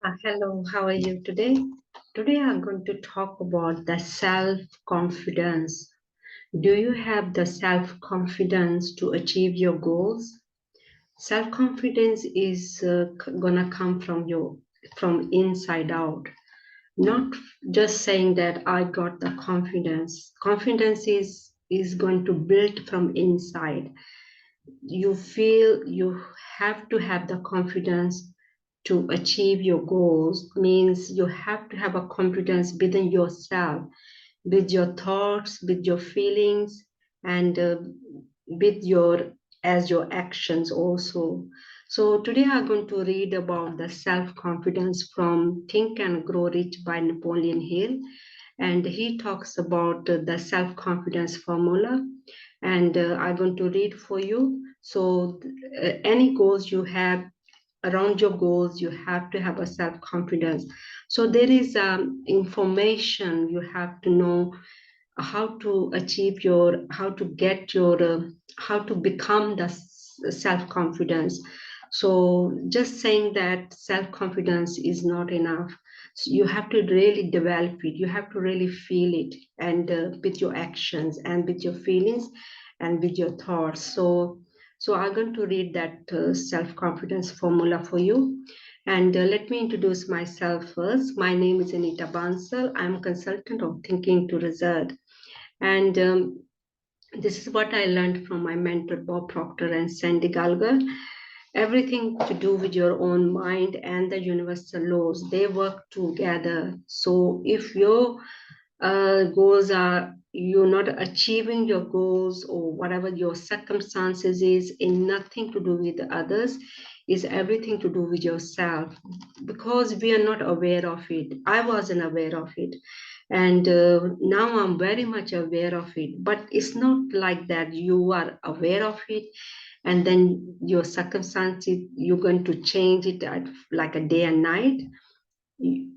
Hello, how are you today? Today I'm going to talk about the self-confidence. Do you have the self-confidence to achieve your goals? Self-confidence is gonna come from inside out, not just saying that I got the confidence. Confidence is going to build from inside. You feel you have to have the confidence to achieve your goals means you have to have a confidence within yourself, with your thoughts, with your feelings, and with your as your actions also. So today I'm going to read about the self-confidence from Think and Grow Rich by Napoleon Hill, and he talks about the self-confidence formula, and I'm going to read for you. So any goals you have around your goals, you have to have a self-confidence. So there is information you have to know how to achieve your, how to get your, how to become the self-confidence. So just saying that self-confidence is not enough. So you have to really develop it. You have to really feel it, and with your actions and with your feelings and with your thoughts. So I'm going to read that self-confidence formula for you. And let me introduce myself first. My name is Anita Bansal. I'm a consultant of Thinking to Result. And this is what I learned from my mentor, Bob Proctor and Sandy Gallagher. Everything to do with your own mind and the universal laws, they work together. So if your goals are, you're not achieving your goals or whatever your circumstances is, in nothing to do with others, is everything to do with yourself, because we are not aware of it. I wasn't aware of it, and now I'm very much aware of it. But it's not like that you are aware of it and then your circumstances, you're going to change it at, like a day and night.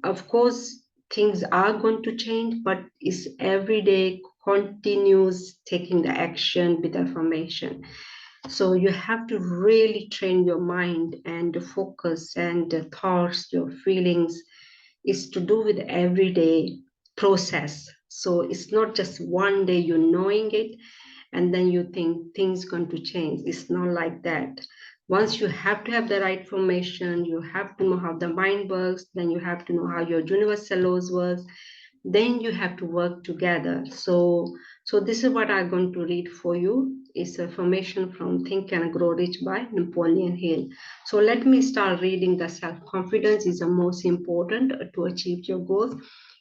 Of course things are going to change, but it's every day continuous taking the action with affirmation. So you have to really train your mind and the focus and the thoughts, your feelings, is to do with everyday process. So it's not just one day you're knowing it and then you think things going to change. It's not like that. Once you have to have the right formation, you have to know how the mind works, then you have to know how your universal laws works, then you have to work together. So this is what I'm going to read for you. It's a formation from Think and Grow Rich by Napoleon Hill. So let me start reading. The self-confidence is the most important to achieve your goals.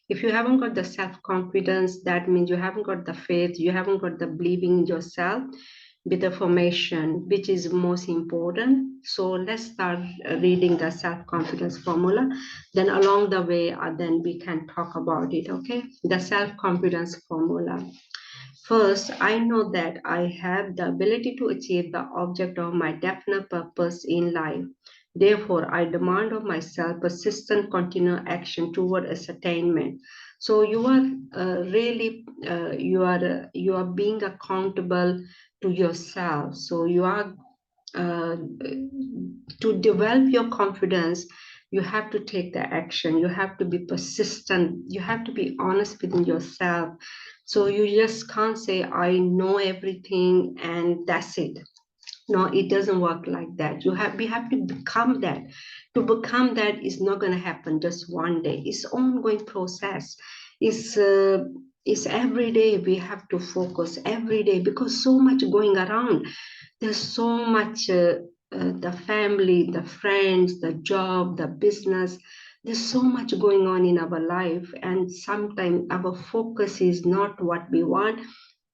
If you haven't got the self-confidence, that means you haven't got the faith, you haven't got the believing in yourself with the formation, which is most important. So let's start reading the self-confidence formula. Then along the way, then we can talk about it, okay? The self-confidence formula. First, I know that I have the ability to achieve the object of my definite purpose in life. Therefore, I demand of myself persistent, continual action toward its attainment. So you are really you are being accountable to yourself. So you are uh, to develop your confidence. You have to take the action. You have to be persistent. You have to be honest within yourself. So you just can't say, I know everything and that's it. No, it doesn't work like that. We have to become that. To become that is not going to happen just one day. It's ongoing process. It's uh, it's every day we have to focus every day, because so much going around. There's so much the family, the friends, the job, the business. There's so much going on in our life, and sometimes our focus is not what we want.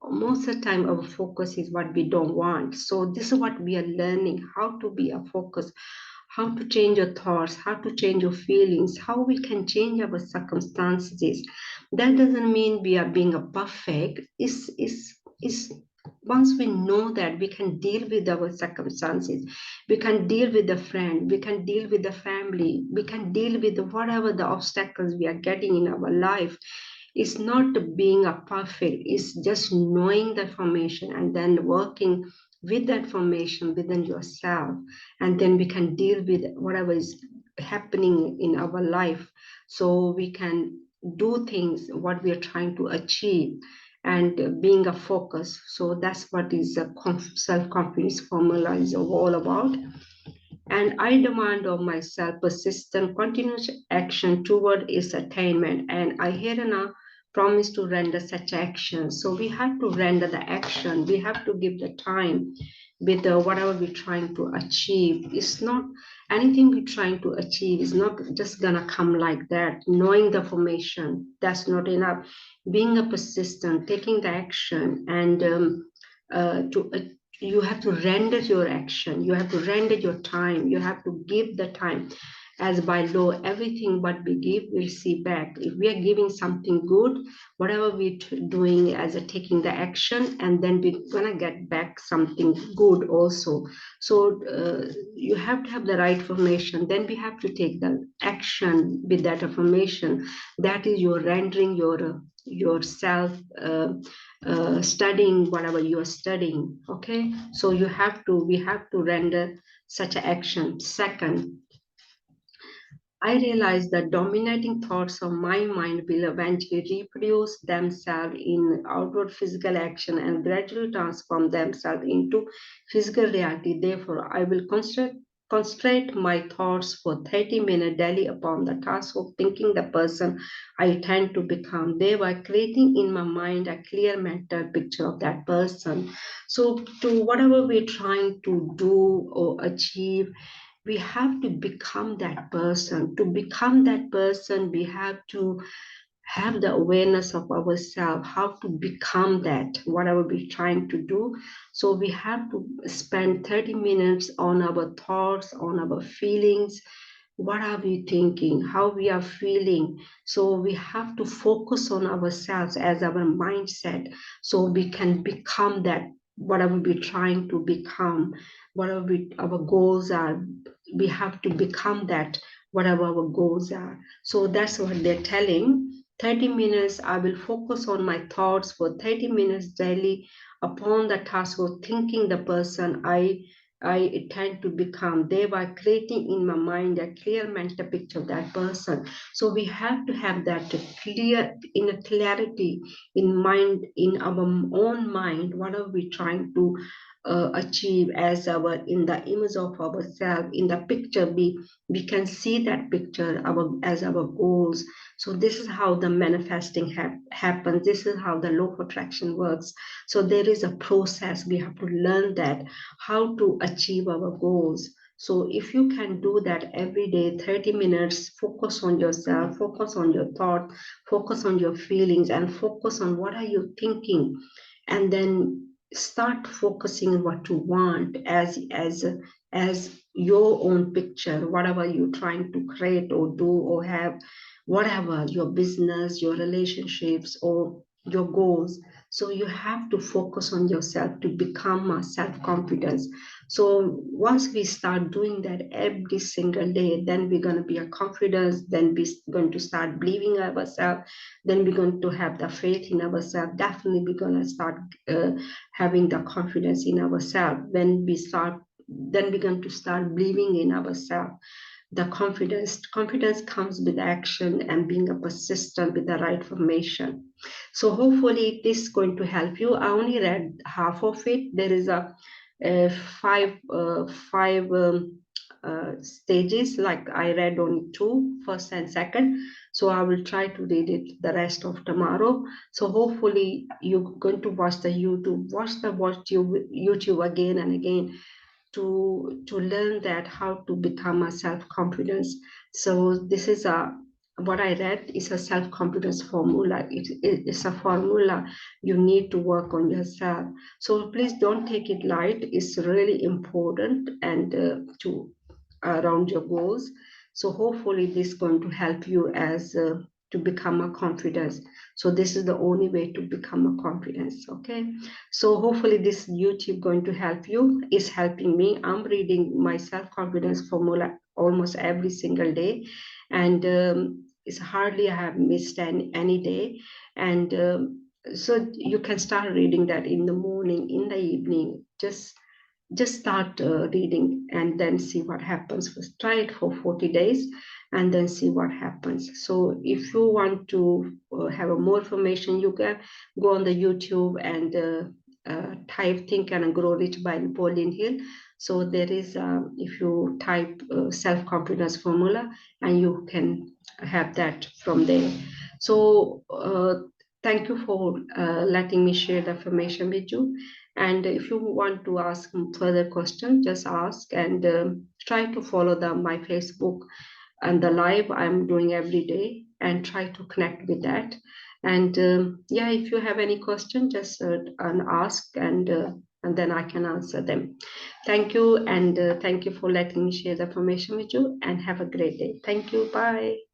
Most of the time our focus is what we don't want. So this is what we are learning, how to be a focus, how to change your thoughts, how to change your feelings, how we can change our circumstances. That doesn't mean we are being a perfect. Is once we know that, we can deal with our circumstances, we can deal with the friend, we can deal with the family, we can deal with whatever the obstacles we are getting in our life. It's not being a perfect, it's just knowing the formation and then working with that formation within yourself. And then we can deal with whatever is happening in our life, so we can do things what we are trying to achieve, and being a focus. So that's what is a self-confidence formula is all about. And I demand of myself persistent, continuous action toward its attainment. And I hereby promise to render such action. So we have to render the action. We have to give the time with whatever we're trying to achieve. It's not anything we're trying to achieve is not just gonna come like that. Knowing the formation, that's not enough. Being a persistent, taking the action, and to you have to render your action, you have to render your time, you have to give the time. As by law, everything what we give we receive back. If we are giving something good, whatever we're doing as a taking the action, and then we're gonna get back something good also. So you have to have the right formation, then we have to take the action with that information. That is your rendering yourself, studying whatever you are studying. Okay, so we have to render such an action. Second, I realize that dominating thoughts of my mind will eventually reproduce themselves in outward physical action and gradually transform themselves into physical reality. Therefore, I will concentrate my thoughts for 30 minutes daily upon the task of thinking the person I tend to become, thereby creating in my mind a clear mental picture of that person. So, to whatever we're trying to do or achieve, we have to become that person. To become that person, we have to have the awareness of ourselves, how to become that, whatever we're trying to do. So we have to spend 30 minutes on our thoughts, on our feelings. What are we thinking? How we are feeling? So we have to focus on ourselves as our mindset, so we can become that, whatever we're trying to become, whatever our goals are. We have to become that, whatever our goals are. So that's what they're telling. 30 minutes, I will focus on my thoughts for 30 minutes daily upon the task of thinking the person I intend to become, thereby creating in my mind a clear mental picture of that person. So we have to have that clear, in a clarity in mind, in our own mind, what are we trying to achieve as our, in the image of ourselves, in the picture, we can see that picture as our goals. So this is how the manifesting happens. This is how the law of attraction works. So there is a process. We have to learn that, how to achieve our goals. So if you can do that every day, 30 minutes, focus on yourself, focus on your thought, focus on your feelings, and focus on what are you thinking. And then start focusing on what you want as your own picture, whatever you're trying to create or do or have, whatever your business, your relationships, or your goals. So you have to focus on yourself to become a self-confidence. So once we start doing that every single day, then we're going to be a confidence, then we're going to start believing ourselves, then we're going to have the faith in ourselves. Definitely we're going to start having the confidence in ourselves. When we start, then we're going to start believing in ourselves. The confidence comes with action and being a persistent with the right formation. So hopefully this is going to help you. I only read half of it. There is a five stages, like I read only two, first and second. So I will try to read it the rest of tomorrow. So hopefully you're going to watch the YouTube again and again, to learn that how to become a self-confidence. So this is a, what I read is a self-confidence formula. It's a formula. You need to work on yourself. So please don't take it light. It's really important, and to around your goals. So hopefully this is going to help you as to become a confidence. So this is the only way to become a confidence. Okay, so hopefully this YouTube going to help you. Is helping me. I'm reading my self-confidence formula almost every single day, and it's hardly I have missed any day. And so you can start reading that in the morning, in the evening. Just just start reading and then see what happens. First, try it for 40 days and then see what happens. So if you want to have a more information, you can go on the YouTube and type Think and Grow Rich by Napoleon Hill. So there is, if you type self-confidence formula, and you can have that from there. So thank you for letting me share the information with you. And if you want to ask further questions, just ask, and try to follow my Facebook and the live I'm doing every day, and try to connect with that. And yeah, if you have any question, just ask, and then I can answer them. Thank you, and thank you for letting me share the information with you, and have a great day. Thank you. Bye.